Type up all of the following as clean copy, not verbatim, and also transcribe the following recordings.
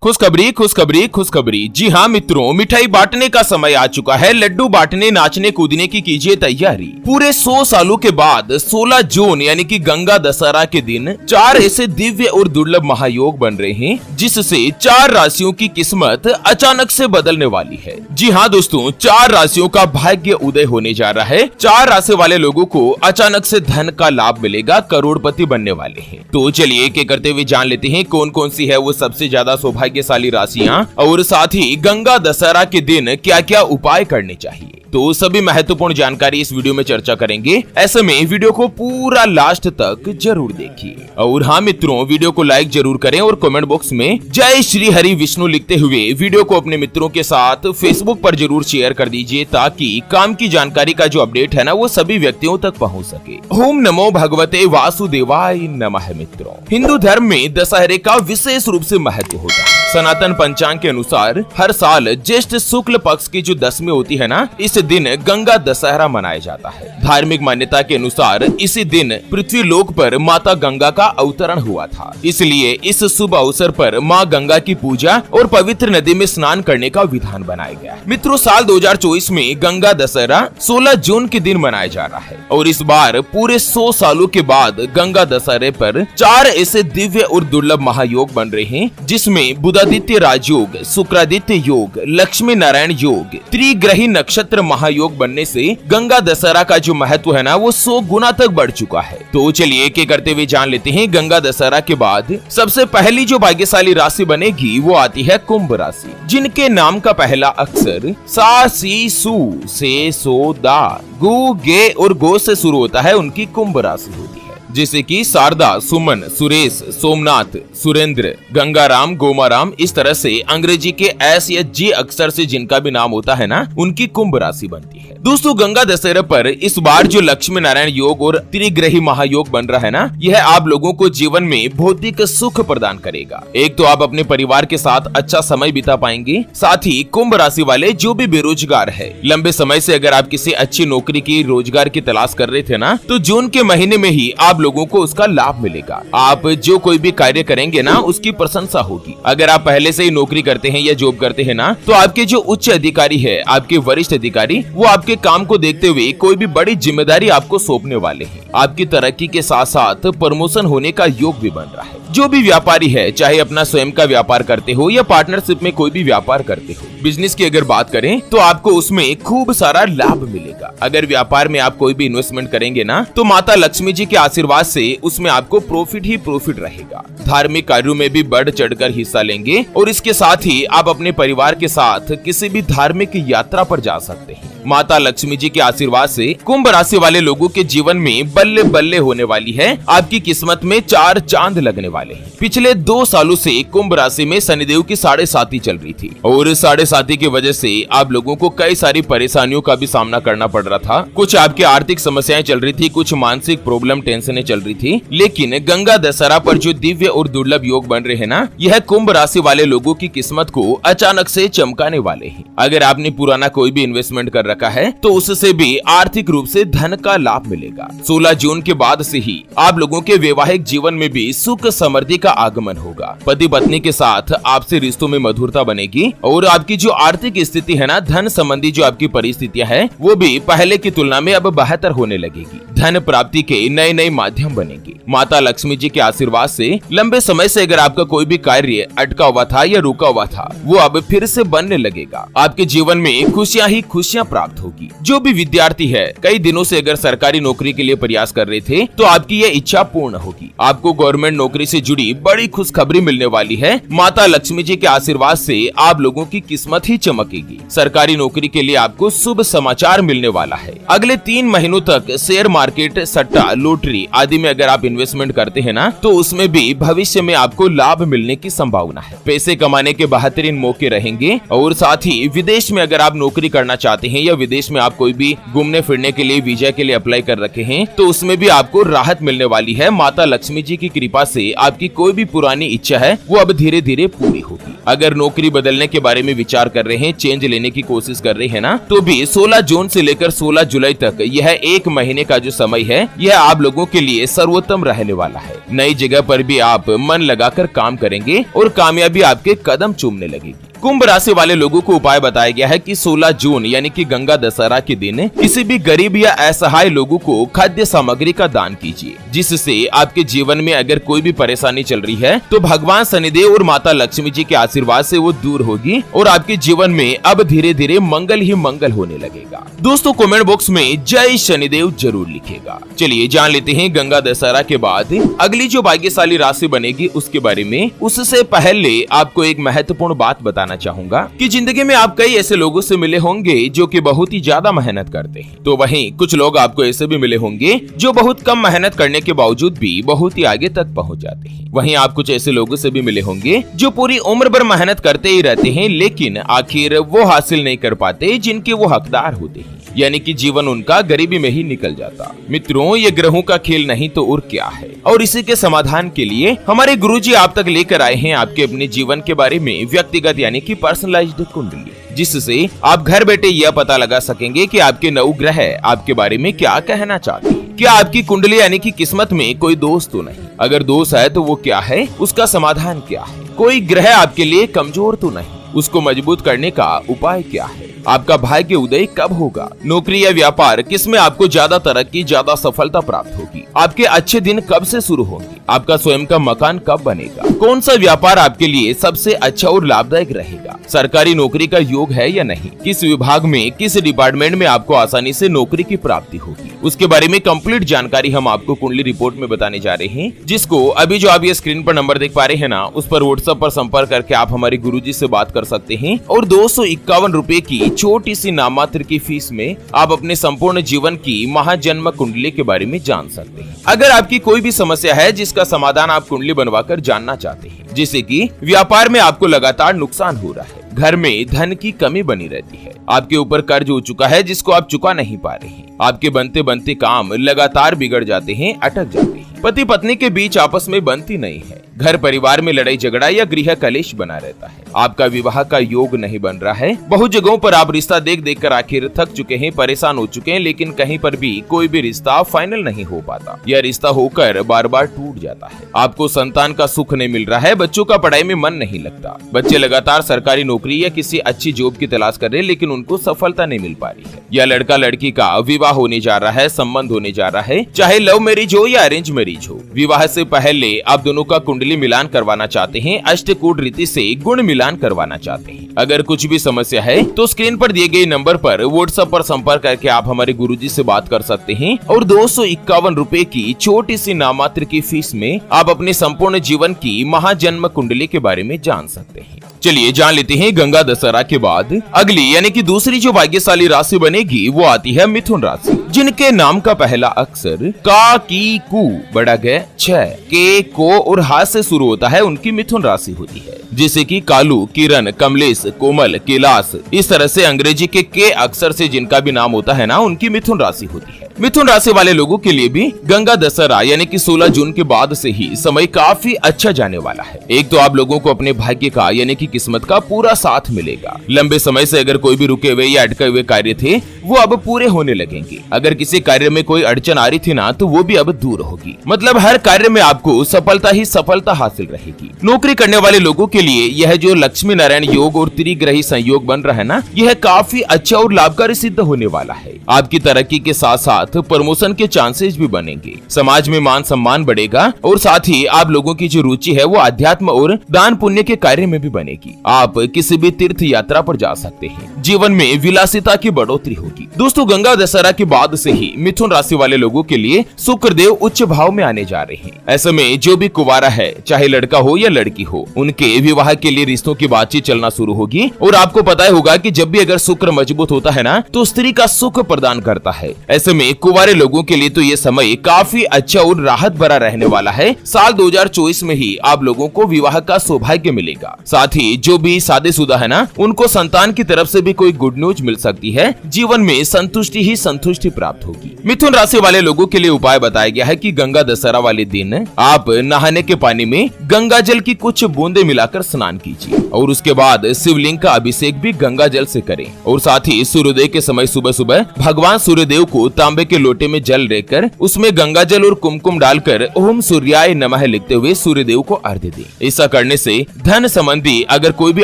खुशखबरी खुशखबरी खुशखबरी। जी हाँ मित्रों, मिठाई बांटने का समय आ चुका है। लड्डू बांटने नाचने कूदने की कीजिए तैयारी। पूरे 100 सालों के बाद 16 जून यानी कि गंगा दशहरा के दिन 4 ऐसे दिव्य और दुर्लभ महायोग बन रहे हैं जिससे 4 राशियों की किस्मत अचानक से बदलने वाली है। जी हाँ दोस्तों, 4 राशियों का भाग्य उदय होने जा रहा है। 4 राशि वाले लोगों को अचानक से धन का लाभ मिलेगा, करोड़पति बनने वाले हैं। तो चलिए एक एक करते हुए जान लेते हैं कौन कौन सी है वो सबसे ज्यादा सौभाग्यशाली राशियां और साथ ही गंगा दशहरा के दिन क्या क्या उपाय करने चाहिए। तो सभी महत्वपूर्ण जानकारी इस वीडियो में चर्चा करेंगे। ऐसे में वीडियो को पूरा लास्ट तक जरूर देखिए। और हाँ मित्रों, वीडियो को लाइक जरूर करें और कमेंट बॉक्स में जय श्री हरि विष्णु लिखते हुए वीडियो को अपने मित्रों के साथ फेसबुक पर जरूर शेयर कर दीजिए ताकि काम की जानकारी का जो अपडेट है ना वो सभी व्यक्तियों तक पहुँच सके। ओम नमो भगवते वासुदेवाय नमः। मित्रों, हिंदू धर्म में दशहरे का विशेष रूप से महत्व होता है। सनातन पंचांग के अनुसार हर साल ज्येष्ठ शुक्ल पक्ष की जो दशमी होती है ना, इस दिन गंगा दशहरा मनाया जाता है। धार्मिक मान्यता के अनुसार इसी दिन पृथ्वी लोक पर माता गंगा का अवतरण हुआ था, इसलिए इस शुभ अवसर पर माँ गंगा की पूजा और पवित्र नदी में स्नान करने का विधान बनाया गया। मित्रों, साल 2024 में गंगा दशहरा 16 जून के दिन मनाया जा रहा है और इस बार पूरे 100 सालों के बाद गंगा दशहरे पर 4 ऐसे दिव्य और दुर्लभ महायोग बन रहे हैं जिसमें बुधादित्य राजयोग, शुक्रादित्य योग, लक्ष्मी नारायण योग, त्रिग्रही नक्षत्र महायोग बनने से गंगा दशहरा का जो महत्व है ना वो 100 गुना तक बढ़ चुका है। तो चलिए एक एक करते हुए जान लेते हैं। गंगा दशहरा के बाद सबसे पहली जो भाग्यशाली राशि बनेगी वो आती है कुंभ राशि, जिनके नाम का पहला अक्षर सा सी सू से सो दा गु गे और गो से शुरू होता है, उनकी कुंभ राशि होती है। जैसे कि शारदा, सुमन, सुरेश, सोमनाथ, सुरेंद्र, गंगाराम, गोमाराम, इस तरह से अंग्रेजी के एस या जी अक्षर से जिनका भी नाम होता है ना, उनकी कुंभ राशि बनती है। दोस्तों, गंगा दशहरे पर इस बार जो लक्ष्मी नारायण योग और त्रिग्रही महायोग बन रहा है ना, यह आप लोगों को जीवन में भौतिक सुख प्रदान करेगा। एक तो आप अपने परिवार के साथ अच्छा समय बिता पाएंगे, साथ ही कुंभ राशि वाले जो भी बेरोजगार है, लंबे समय से अगर आप किसी अच्छी नौकरी की, रोजगार की तलाश कर रहे थे ना, तो जून के महीने में ही आप लोगों को उसका लाभ मिलेगा। आप जो कोई भी कार्य करेंगे ना, उसकी प्रशंसा होगी। अगर आप पहले से ही नौकरी करते हैं या जॉब करते हैं ना, तो आपके जो उच्च अधिकारी है, आपके वरिष्ठ अधिकारी, वो आपके काम को देखते हुए कोई भी बड़ी जिम्मेदारी आपको सौंपने वाले हैं। आपकी तरक्की के साथ साथ प्रमोशन होने का योग भी बन रहा है। जो भी व्यापारी है, चाहे अपना स्वयं का व्यापार करते हो या पार्टनरशिप में कोई भी व्यापार करते हो, बिजनेस की अगर बात करें तो आपको उसमें खूब सारा लाभ मिलेगा। अगर व्यापार में आप कोई भी इन्वेस्टमेंट करेंगे ना, तो माता लक्ष्मी जी के आशीर्वाद से उसमें आपको प्रॉफिट ही प्रॉफिट रहेगा। धार्मिक कार्यों में भी बढ़ चढ़कर हिस्सा लेंगे और इसके साथ ही आप अपने परिवार के साथ किसी भी धार्मिक यात्रा पर जा सकते हैं। माता लक्ष्मी जी के आशीर्वाद से कुंभ राशि वाले लोगों के जीवन में बल्ले बल्ले होने वाली है। आपकी किस्मत में 4 चांद लगने वाले हैं। पिछले 2 सालों से कुंभ राशि में शनिदेव की 7.5 चल रही थी और 7.5 की वजह से आप लोगों को कई सारी परेशानियों का भी सामना करना पड़ रहा था। कुछ आपकी आर्थिक समस्याएं चल रही थी, कुछ मानसिक प्रॉब्लम, टेंशनें चल रही थी। लेकिन गंगा दशहरा पर जो दिव्य और दुर्लभ योग बन रहे हैं ना, यह कुंभ राशि वाले लोगों की किस्मत को अचानक से चमकाने वाले हैं। अगर आपने पुराना कोई भी इन्वेस्टमेंट कर रखा है तो उससे भी आर्थिक रूप से धन का लाभ मिलेगा। 16 जून के बाद से ही आप लोगों के वैवाहिक जीवन में भी सुख समृद्धि का आगमन होगा। पति पत्नी के साथ आपसे रिश्तों में मधुरता बनेगी और आपकी जो आर्थिक स्थिति है ना, धन संबंधी जो आपकी परिस्थितियां हैं, वो भी पहले की तुलना में अब बेहतर होने लगेगी। धन प्राप्ति के नए नए माध्यम बनेंगे। माता लक्ष्मी जी के आशीर्वाद से लंबे समय से अगर आपका कोई भी कार्य अटका हुआ था या रुका हुआ था, वो अब फिर से बनने लगेगा। आपके जीवन में खुशियां ही खुशियां प्राप्त होगी। जो भी विद्यार्थी है, कई दिनों से अगर सरकारी नौकरी के लिए प्रयास कर रहे थे, तो आपकी ये इच्छा पूर्ण होगी। आपको गवर्नमेंट नौकरी से जुड़ी बड़ी खुशखबरी मिलने वाली है। माता लक्ष्मी जी के आशीर्वाद से आप लोगों की किस्मत ही चमकेगी। सरकारी नौकरी के लिए आपको शुभ समाचार मिलने वाला है। अगले 3 महीनों तक शेयर मार्केट, सट्टा, लॉटरी आदि में अगर आप इन्वेस्टमेंट करते हैं ना, तो उसमें भी भविष्य में आपको लाभ मिलने की संभावना है। पैसे कमाने के बेहतरीन मौके रहेंगे और साथ ही विदेश में अगर आप नौकरी करना चाहते हैं या विदेश में आप कोई भी घूमने फिरने के लिए वीजा के लिए अप्लाई कर रखे हैं तो उसमें भी आपको राहत मिलने वाली है। माता लक्ष्मी जी की कृपा से आपकी कोई भी पुरानी इच्छा है वो अब धीरे धीरे पूरी होगी। अगर नौकरी बदलने के बारे में विचार कर रहे हैं, चेंज लेने की कोशिश कर रहे हैं ना, तो भी 16 जून से लेकर 16 जुलाई तक यह एक महीने का जो समय है यह आप लोगों के लिए सर्वोत्तम रहने वाला है। नई जगह पर भी आप मन लगाकर काम करेंगे और कामयाबी आपके कदम चूमने लगेगी। कुंभ राशि वाले लोगों को उपाय बताया गया है कि 16 जून यानी कि गंगा दशहरा के दिन किसी भी गरीब या असहाय लोगों को खाद्य सामग्री का दान कीजिए, जिससे आपके जीवन में अगर कोई भी परेशानी चल रही है तो भगवान शनिदेव और माता लक्ष्मी जी के आशीर्वाद से वो दूर होगी और आपके जीवन में अब धीरे धीरे मंगल ही मंगल होने लगेगा। दोस्तों कमेंट बॉक्स में जय शनिदेव जरूर लिखेगा। चलिए जान लेते हैं गंगा दशहरा के बाद अगली जो भाग्यशाली राशि बनेगी उसके बारे में। उससे पहले आपको एक महत्वपूर्ण बात बताना चाहूंगा कि जिंदगी में आप कई ऐसे लोगों से मिले होंगे जो कि बहुत ही ज्यादा मेहनत करते हैं, तो वहीं कुछ लोग आपको ऐसे भी मिले होंगे जो बहुत कम मेहनत करने के बावजूद भी बहुत ही आगे तक पहुंच जाते हैं। वहीं आप कुछ ऐसे लोगों से भी मिले होंगे जो पूरी उम्र भर मेहनत करते ही रहते हैं लेकिन आखिर वो हासिल नहीं कर पाते जिनके वो हकदार होते हैं, यानी कि जीवन उनका गरीबी में ही निकल जाता। मित्रों ये ग्रहों का खेल नहीं तो और क्या है, और इसी के समाधान के लिए हमारे गुरुजी आप तक लेकर आए हैं आपके अपने जीवन के बारे में व्यक्तिगत यानी कि पर्सनलाइज्ड कुंडली, जिससे आप घर बैठे यह पता लगा सकेंगे कि आपके 9 ग्रह आपके बारे में क्या कहना चाहते हैं। क्या आपकी कुंडली यानी कि किस्मत में कोई दोष तो नहीं, अगर दोष है तो वो क्या है, उसका समाधान क्या है, कोई ग्रह आपके लिए कमजोर तो नहीं, उसको मजबूत करने का उपाय क्या है, आपका भाग्य उदय कब होगा, नौकरी या व्यापार किसमें आपको ज्यादा तरक्की ज्यादा सफलता प्राप्त होगी, आपके अच्छे दिन कब से शुरू होंगे, आपका स्वयं का मकान कब बनेगा, कौन सा व्यापार आपके लिए सबसे अच्छा और लाभदायक रहेगा, सरकारी नौकरी का योग है या नहीं, किस विभाग में किस डिपार्टमेंट में आपको आसानी से नौकरी की प्राप्ति होगी, उसके बारे में कंप्लीट जानकारी हम आपको कुंडली रिपोर्ट में बताने जा रहे हैं, जिसको अभी जो आप ये स्क्रीन पर नंबर देख पा रहे हैं ना, उस पर व्हाट्सएप पर संपर्क करके आप हमारे गुरुजी से बात कर सकते हैं और 251 रुपए की छोटी सी नाममात्र की फीस में आप अपने संपूर्ण जीवन की महाजन्म कुंडली के बारे में जान सकते हैं। अगर आपकी कोई भी समस्या है जिसका समाधान आप कुंडली बनवाकर जानना चाहते हैं, जैसे कि व्यापार में आपको लगातार नुकसान हो रहा है, घर में धन की कमी बनी रहती है, आपके ऊपर कर्ज हो चुका है जिसको आप चुका नहीं पा रहे हैं, आपके बनते बनते काम लगातार बिगड़ जाते हैं, अटक जाते हैं, पति पत्नी के बीच आपस में बनती नहीं है, घर परिवार में लड़ाई झगड़ा या गृह कलेश बना रहता है, आपका विवाह का योग नहीं बन रहा है, बहुत जगहों पर आप रिश्ता देख देख कर आखिर थक चुके हैं, परेशान हो चुके हैं, लेकिन कहीं पर भी कोई भी रिश्ता फाइनल नहीं हो पाता, यह रिश्ता होकर बार बार टूट जाता है, आपको संतान का सुख नहीं मिल रहा है, बच्चों का पढ़ाई में मन नहीं लगता, बच्चे लगातार सरकारी नौकरी या किसी अच्छी जॉब की तलाश कर रहे हैं लेकिन उनको सफलता नहीं मिल पा रही है, या लड़का लड़की का विवाह होने जा रहा है, संबंध होने जा रहा है, चाहे लव मैरिज हो या अरेंज मैरिज हो, विवाह से पहले आप दोनों का कुंडली मिलान करवाना चाहते हैं, अष्टकूट रीति से गुण मिलान करवाना चाहते हैं। अगर कुछ भी समस्या है तो स्क्रीन पर दिए गए नंबर पर व्हाट्सएप पर संपर्क करके आप हमारे गुरुजी से बात कर सकते हैं और 251 रुपए की छोटी सी नाममात्र की फीस में आप अपने संपूर्ण जीवन की महाजन्म कुंडली के बारे में जान सकते हैं। चलिए जान लेते हैं गंगा दशहरा के बाद अगली यानी कि दूसरी जो भाग्यशाली राशि बनेगी वो आती है मिथुन राशि, जिनके नाम का पहला अक्षर का, की, कु, बड़ा ग, छ, के, को और हाथ से शुरू होता है, उनकी मिथुन राशि होती है, जैसे कि कालू, किरण, कमलेश, कोमल, कैलाश, इस तरह से अंग्रेजी के अक्षर से जिनका भी नाम होता है ना, उनकी मिथुन राशि होती है। मिथुन राशि वाले लोगों के लिए भी गंगा दशहरा यानी कि 16 जून के बाद से ही समय काफी अच्छा जाने वाला है। एक तो आप लोगों को अपने भाग्य का यानी कि किस्मत का पूरा साथ मिलेगा। लंबे समय से अगर कोई भी रुके हुए या अटके हुए कार्य थे वो अब पूरे होने लगेंगे। अगर किसी कार्य में कोई अड़चन आ रही थी ना तो वो भी अब दूर होगी। मतलब हर कार्य में आपको सफलता ही सफलता हासिल रहेगी। नौकरी करने वाले लोगों के लिए यह जो लक्ष्मी नारायण योग और त्रिग्रही संयोग बन रहा है ना, यह काफी अच्छा और लाभकारी सिद्ध होने वाला है। आपकी तरक्की के साथ साथ प्रमोशन के चांसेस भी बनेंगे। समाज में मान सम्मान बढ़ेगा और साथ ही आप लोगों की जो रुचि है वो अध्यात्म और दान पुण्य के कार्य में भी बनेगी। आप किसी भी तीर्थ यात्रा पर जा सकते हैं। जीवन में विलासिता की बढ़ोतरी होगी। दोस्तों गंगा दशहरा के बाद से ही मिथुन राशि वाले लोगों के लिए शुक्रदेव उच्च भाव में आने जा रहे हैं। ऐसे में जो भी कुंवारा है, चाहे लड़का हो या लड़की हो, उनके विवाह के लिए रिश्तों की बातचीत चलना शुरू होगी। और आपको पता होगा कि जब भी अगर शुक्र मजबूत होता है ना तो स्त्री का सुख प्रदान करता है। ऐसे में कुंवारे लोगों के लिए तो ये समय काफी अच्छा और राहत भरा रहने वाला है। साल 2024 में ही आप लोगों को विवाह का सौभाग्य मिलेगा। साथ ही जो भी शादीशुदा है ना, उनको संतान की तरफ से भी कोई गुड न्यूज मिल सकती है। जीवन में संतुष्टि ही संतुष्टि प्राप्त होगी। मिथुन राशि वाले लोगों के लिए उपाय बताया गया है कि गंगा दशहरा वाले दिन आप नहाने के पानी में गंगा जल की कुछ बूंदे मिलाकर स्नान कीजिए और उसके बाद शिवलिंग का अभिषेक भी गंगा जल से करें। और साथ ही सूर्योदय के समय सुबह सुबह भगवान सूर्यदेव को तांबे के लोटे में जल लेकर उसमें गंगा जल और कुमकुम डालकर ओम सूर्याय नमः लिखते हुए सूर्यदेव को अर्घ्य दें। ऐसा करने से धन संबंधी अगर कोई भी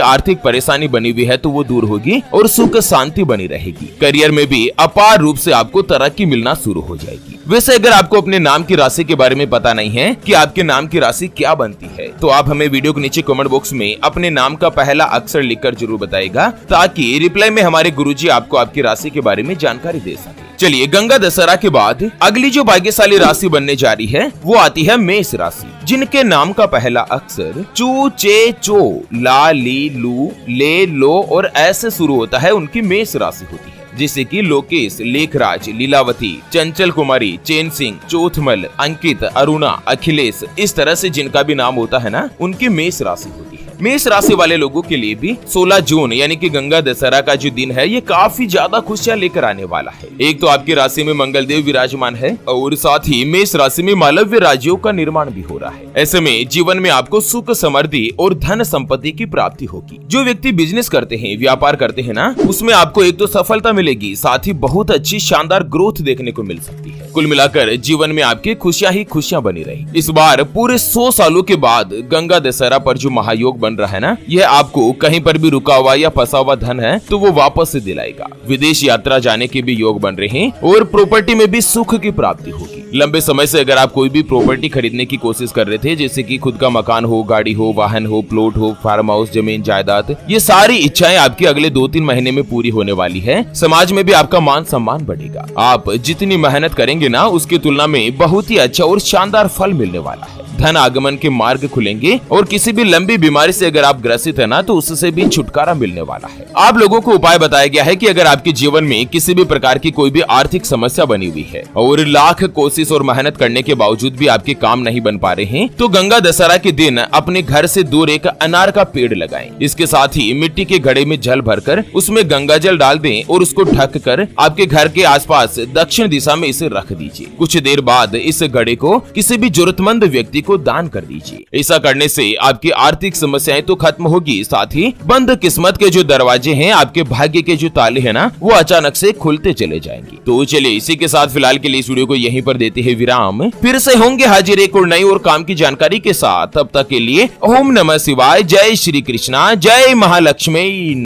आर्थिक परेशानी बनी हुई है तो वो दूर होगी और सुख शांति बनी रहेगी। करियर में भी अपार रूप से आपको तरक्की मिलना शुरू हो जाएगी। वैसे अगर आपको अपने नाम की राशि के बारे में पता नहीं है कि आपके नाम की राशि क्या बनती है, तो आप हमें वीडियो के नीचे कमेंट बॉक्स में अपने नाम का पहला अक्षर लिखकर जरूर बताइएगा, ताकि रिप्लाई में हमारे गुरुजी आपको आपकी राशि के बारे में जानकारी दे सके। चलिए, गंगा दशहरा के बाद अगली जो भाग्यशाली राशि बनने जा रही है वो आती है मेष राशि, जिनके नाम का पहला अक्षर चू, चे, चो, ला, ली, लू, ले, लो और ऐसे शुरू होता है, उनकी मेष राशि होती है। जैसे कि लोकेश, लेखराज, लीलावती, चंचल कुमारी, चैन सिंह, चौथमल, अंकित, अरुणा, अखिलेश, इस तरह से जिनका भी नाम होता है ना, उनकी मेष राशि होती है। मेष राशि वाले लोगों के लिए भी 16 जून यानी कि गंगा दशहरा का जो दिन है, ये काफी ज्यादा खुशियां लेकर आने वाला है। एक तो आपकी राशि में मंगल देव विराजमान है और साथ ही मेष राशि में मालव्य राज्यों का निर्माण भी हो रहा है। ऐसे में जीवन में आपको सुख, समृद्धि और धन संपत्ति की प्राप्ति होगी। जो व्यक्ति बिजनेस करते हैं, व्यापार करते हैं ना, उसमें आपको एक तो सफलता मिलेगी, साथ ही बहुत अच्छी शानदार ग्रोथ देखने को मिल सकती है। कुल मिलाकर जीवन में आपकी खुशियां ही खुशियां बनी रही। इस बार पूरे 100 सालों के बाद गंगा दशहरा पर जो महायोग बन रहा है ना, यह आपको कहीं पर भी रुका हुआ या फंसा हुआ धन है तो वो वापस से दिलाएगा। विदेश यात्रा जाने के भी योग बन रहे हैं और प्रॉपर्टी में भी सुख की प्राप्ति होगी। लंबे समय से अगर आप कोई भी प्रॉपर्टी खरीदने की कोशिश कर रहे थे, जैसे कि खुद का मकान हो, गाड़ी हो, वाहन हो, प्लॉट हो, फार्म हाउस, जमीन जायदाद, ये सारी इच्छाएं आपकी अगले 2-3 महीने में पूरी होने वाली है। समाज में भी आपका मान सम्मान बढ़ेगा। आप जितनी मेहनत करेंगे ना, उसकी तुलना में बहुत ही अच्छा और शानदार फल मिलने वाला है। धन आगमन के मार्ग खुलेंगे और किसी भी लंबी बीमारी से अगर आप ग्रसित है ना, तो उससे भी छुटकारा मिलने वाला है। आप लोगों को उपाय बताया गया है कि अगर आपके जीवन में किसी भी प्रकार की कोई भी आर्थिक समस्या बनी हुई है और लाख कोशिश और मेहनत करने के बावजूद भी आपके काम नहीं बन पा रहे हैं, तो गंगा दशहरा के दिन अपने घर से दूर एक अनार का पेड़ लगाएं। इसके साथ ही मिट्टी के घड़े में जल भरकर उसमें गंगा जल डाल दें और उसको ढक कर आपके घर के आसपास दक्षिण दिशा में इसे रख दीजिए। कुछ देर बाद इस घड़े को किसी भी जरूरतमंद व्यक्ति को दान कर दीजिए। ऐसा करने से आपकी आर्थिक समस्याएं तो खत्म होगी, साथ ही बंद किस्मत के जो दरवाजे हैं, आपके भाग्य के जो ताले हैं ना, वो अचानक से खुलते चले जाएंगे। तो चलिए, इसी के साथ फिलहाल के लिए इस वीडियो को यहीं पर देते हैं विराम। फिर से होंगे हाजिर एक और नई और काम की जानकारी के साथ। तब तक के लिए ओम नमः शिवाय, जय श्री कृष्णा, जय महालक्ष्मी।